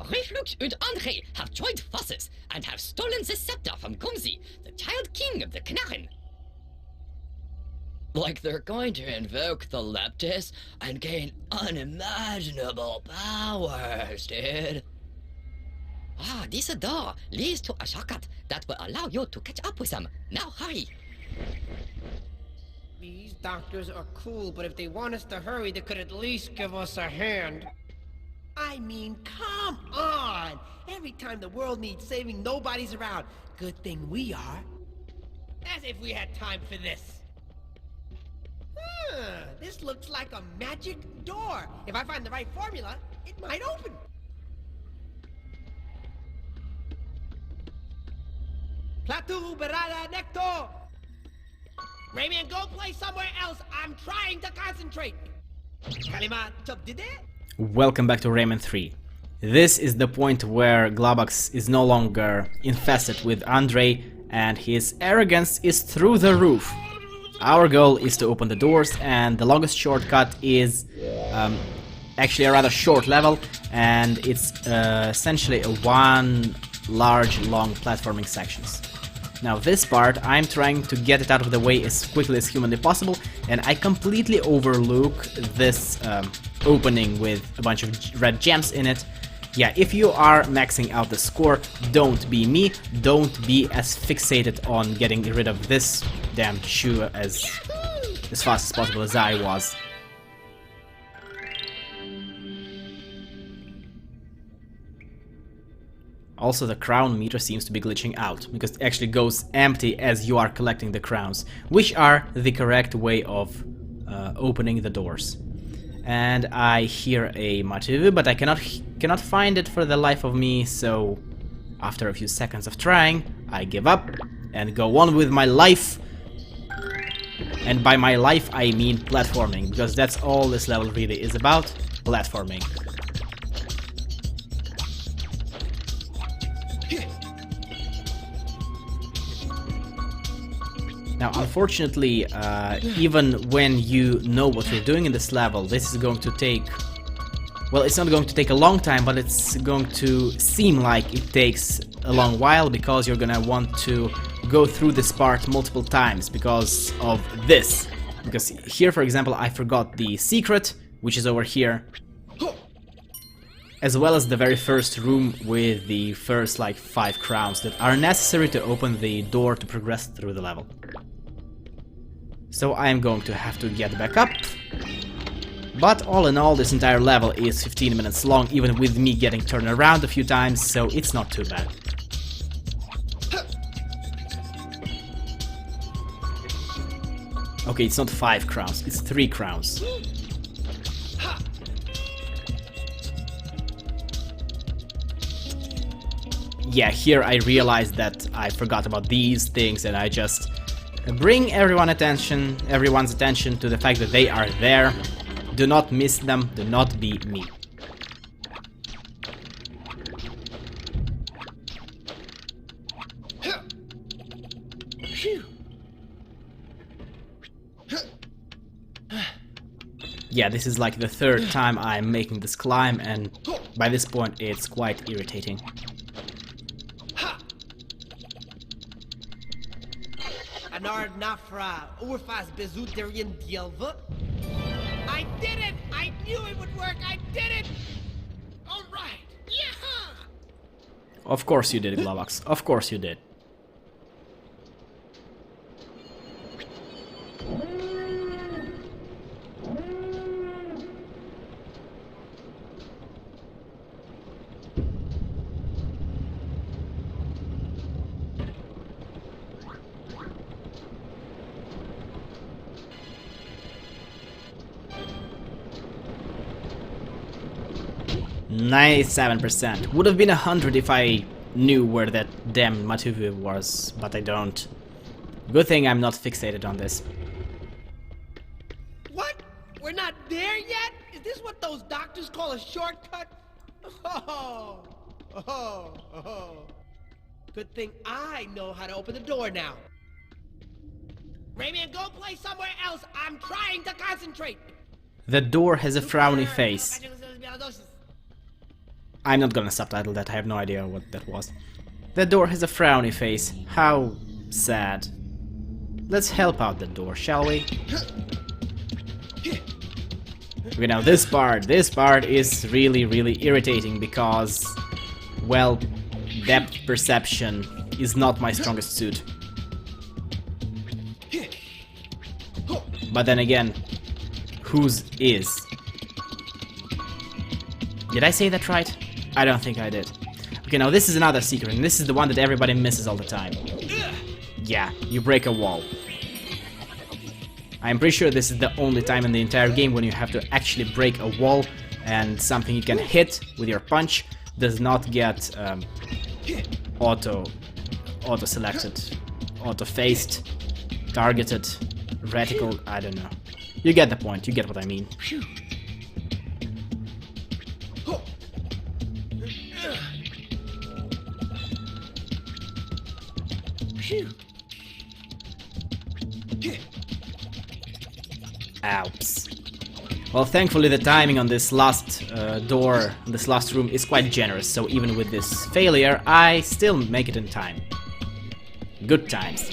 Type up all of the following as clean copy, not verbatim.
Reflux and Andre have joined forces and have stolen the scepter from Gumzi, the child king of the Knarren. Like they're going to invoke the Leptis and gain unimaginable powers, dude. Ah, this door leads to a shortcut that will allow you to catch up with them. Now hurry! These doctors are cool, but if they want us to hurry, they could at least give us a hand. I mean, come on! Every time the world needs saving, nobody's around. Good thing we are. As if we had time for this. This looks like a magic door. If I find the right formula, it might open. Plateau Berada Nectar! Rayman, go play somewhere else. I'm trying to concentrate. Kalima Tubdide? Welcome back to Rayman 3. This is the point where Globox is no longer infested with Andre and his arrogance is through the roof. Our goal is to open the doors, and the longest shortcut is actually a rather short level, and it's essentially a one large long platforming sections. Now this part, I'm trying to get it out of the way as quickly as humanly possible, and I completely overlook this opening with a bunch of red gems in it. Yeah, if you are maxing out the score, don't be me, don't be as fixated on getting rid of this damn shoe as fast as possible as I was. Also, the crown meter seems to be glitching out, because it actually goes empty as you are collecting the crowns, which are the correct way of opening the doors. And I hear a Mativu, but I cannot find it for the life of me, so after a few seconds of trying, I give up and go on with my life. And by my life I mean platforming, because that's all this level really is about, platforming. Now, unfortunately, even when you know what you're doing in this level, this is going to take... Well, it's not going to take a long time, but it's going to seem like it takes a long while, because you're gonna want to go through this part multiple times because of this. Because here, for example, I forgot the secret, which is over here, as well as the very first room with the first, like, 5 crowns that are necessary to open the door to progress through the level. So I am going to have to get back up. But all in all, this entire level is 15 minutes long, even with me getting turned around a few times, so it's not too bad. Okay, it's not 5 crowns, it's 3 crowns. Yeah, here I realized that I forgot about these things, and I just bring everyone's attention to the fact that they are there. Do not miss them, do not be me. Yeah, this is like the 3rd time I'm making this climb, and by this point it's quite irritating. Anar Nafra Urfas Bezutarian Dielva. I did it! I knew it would work! I did it! Alright! Yeah! Of course you did, Globox. Of course you did. %. Would have been 100 if I knew where that damn Matuvu was, but I don't. Good thing I'm not fixated on this. What? We're not there yet? Is this what those doctors call a shortcut? Oh. Good thing I know how to open the door now. Rayman, go play somewhere else. I'm trying to concentrate. The door has a frowny face. I'm not gonna subtitle that, I have no idea what that was. The door has a frowny face. How sad. Let's help out the door, shall we? Okay, now this part is really irritating because, well, depth perception is not my strongest suit. But then again, whose is? Did I say that right? I don't think I did. Okay, now this is another secret, and this is the one that everybody misses all the time. Yeah, you break a wall. I'm pretty sure this is the only time in the entire game when you have to actually break a wall, and something you can hit with your punch does not get auto-selected, auto-faced, targeted, reticle, I don't know. You get the point, you get what I mean. Oups. Well, thankfully the timing on this last door, this last room is quite generous, so even with this failure, I still make it in time. Good times.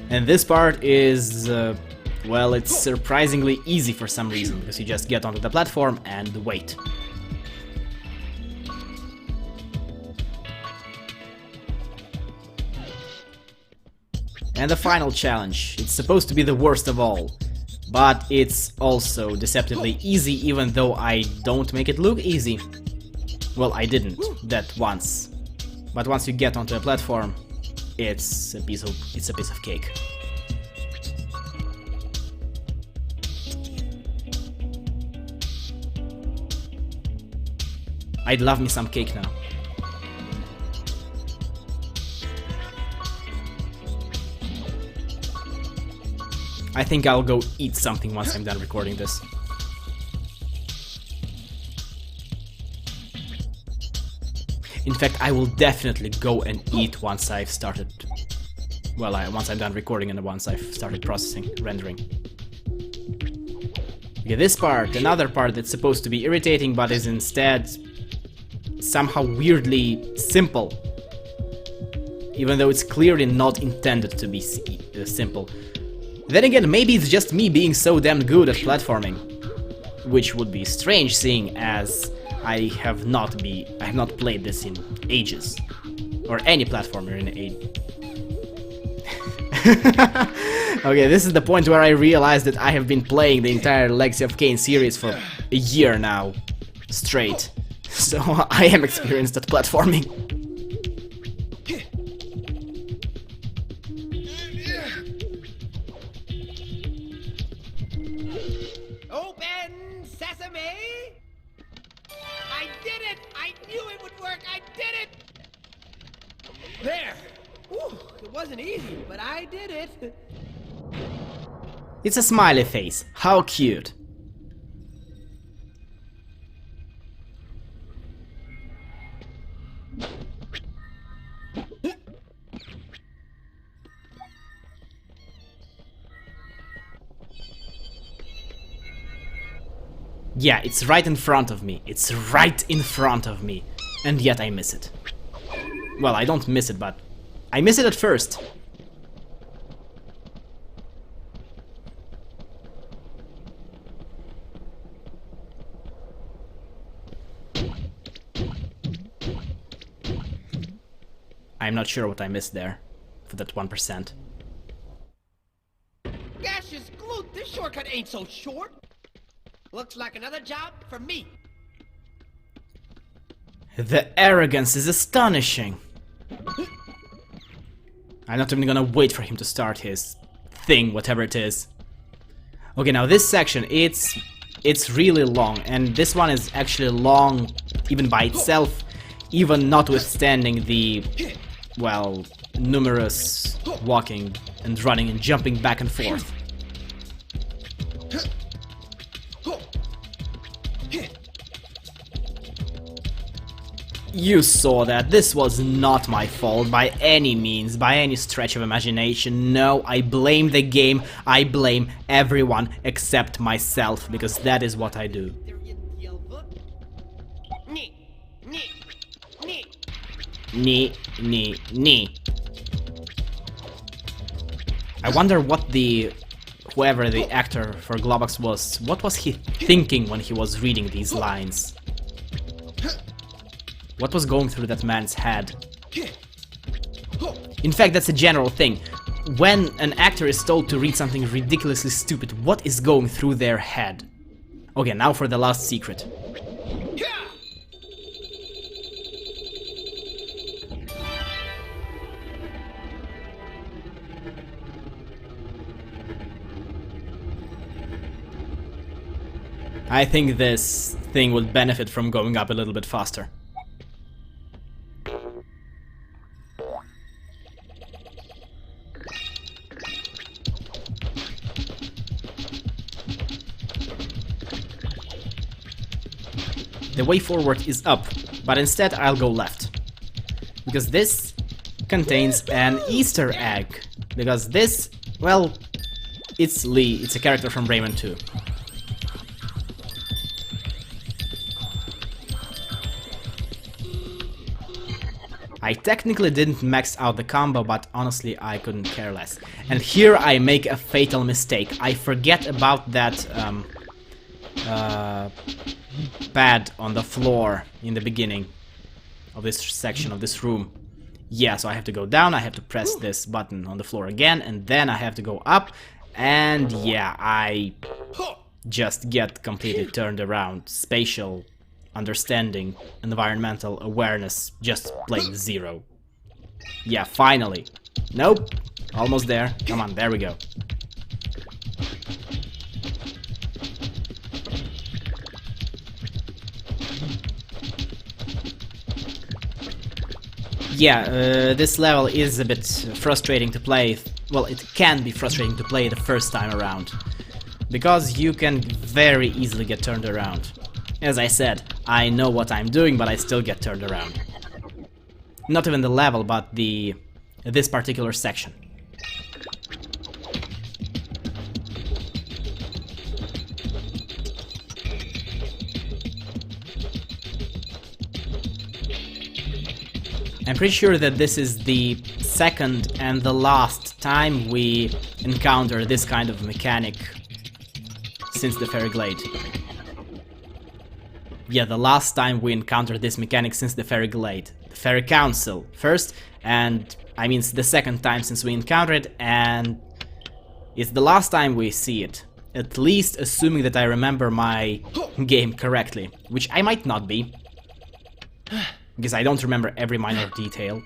And this part is, well, it's surprisingly easy for some reason, because you just get onto the platform and wait. And the final challenge. It's supposed to be the worst of all, but it's also deceptively easy, even though I don't make it look easy. Well, I didn't, that once. But once you get onto a platform, it's a piece of cake. I'd love me some cake now. I think I'll go eat something once I'm done recording this. In fact, I will definitely go and eat once I've started... Well, once I'm done recording and once I've started processing, rendering. Okay, this part, another part that's supposed to be irritating but is instead somehow weirdly simple. Even though it's clearly not intended to be simple. Then again, maybe it's just me being so damn good at platforming, which would be strange seeing as I have not played this in ages, or any platformer in ages. Okay, this is the point where I realized that I have been playing the entire Legacy of Kain series for a year now, straight, so I am experienced at platforming. There! Whew, it wasn't easy, but I did it. It's a smiley face. How cute. Yeah, it's right in front of me. It's right in front of me. And yet I miss it. Well, I don't miss it, but I miss it at first. I'm not sure what I missed there, for that 1%. Gaseous glue, this shortcut ain't so short. Looks like another job for me. The arrogance is astonishing. I'm not even gonna wait for him to start his thing, whatever it is. Okay, now this section, it's really long, and this one is actually long even by itself, even notwithstanding the, well, numerous walking and running and jumping back and forth. You saw that. This was not my fault by any means, by any stretch of imagination. No, I blame the game, I blame everyone except myself, because that is what I do. knee, knee, knee. I wonder what whoever the actor for Globox was, what was he thinking when he was reading these lines? What was going through that man's head? In fact, that's a general thing. When an actor is told to read something ridiculously stupid, what is going through their head? Okay, now for the last secret. I think this thing would benefit from going up a little bit faster. The way forward is up, but instead I'll go left. Because this contains an Easter egg. Because this, well, it's Lee, it's a character from Rayman 2. I technically didn't max out the combo, but honestly I couldn't care less. And here I make a fatal mistake. I forget about that pad on the floor in the beginning of this section of this room. Yeah, so I have to go down, I have to press this button on the floor again, and then I have to go up, and yeah, I just get completely turned around. Spatial understanding, environmental awareness, just plain zero. Yeah, finally. Nope, almost there. Come on, there we go. Yeah, this level is a bit frustrating to play. Well, it can be frustrating to play the first time around, because you can very easily get turned around. As I said, I know what I'm doing, but I still get turned around. Not even the level, but this particular section. I'm pretty sure that this is the second and the last time we encounter this kind of mechanic since the Fairy Glade. Yeah, the last time we encountered this mechanic since the Fairy Glade. The Fairy Council first, and I mean it's the second time since we encountered it, and it's the last time we see it. At least assuming that I remember my game correctly, which I might not be. Because I don't remember every minor detail.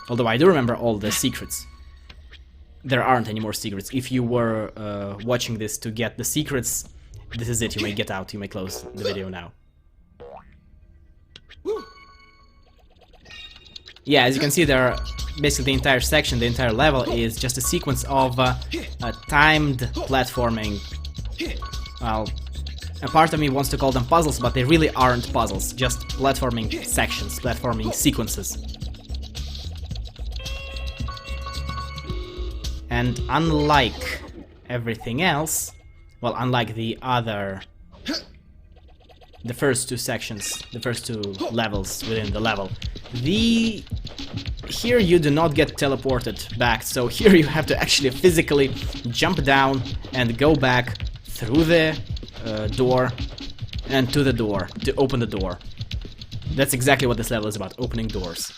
Although I do remember all the secrets. There aren't any more secrets. If you were watching this to get the secrets, this is it. You may get out. You may close the video now. Yeah, as you can see, there are basically the entire section, the entire level is just a sequence of timed platforming. Well, a part of me wants to call them puzzles, but they really aren't puzzles, just platforming sections, platforming sequences. And unlike everything else, well, unlike the first two sections, the first two levels within the level, here you do not get teleported back, so here you have to actually physically jump down and go back through the door and to the door, to open the door. That's exactly what this level is about, opening doors.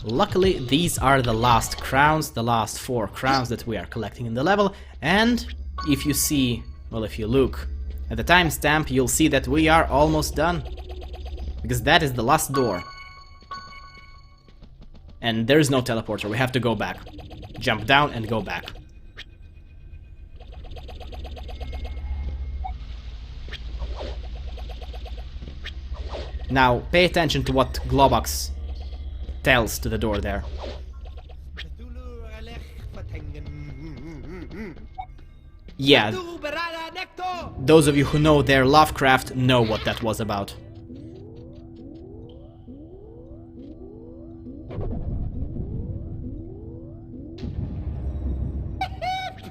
Luckily, these are the last crowns, the last 4 crowns that we are collecting in the level, and if you see, well, if you look at the timestamp, you'll see that we are almost done. Because that is the last door. And there is no teleporter, we have to go back. Jump down and go back. Now, pay attention to what Globox tells to the door there. Yeah, those of you who know their Lovecraft know what that was about.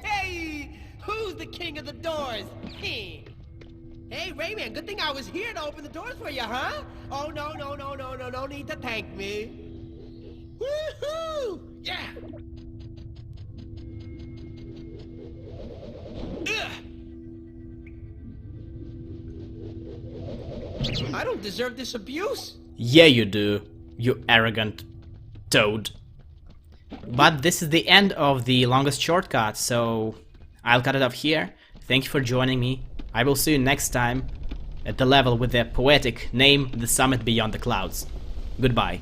Hey, who's the king of the doors. Hey, Rayman, good thing I was here to open the doors for you, huh? Oh, no need to thank me. Woohoo! Yeah! I don't deserve this abuse. Yeah, you do, you arrogant toad. But this is the end of the longest shortcut, so I'll cut it off here. Thank you for joining me. I will see you next time at the level with the poetic name, The Summit Beyond the Clouds. Goodbye.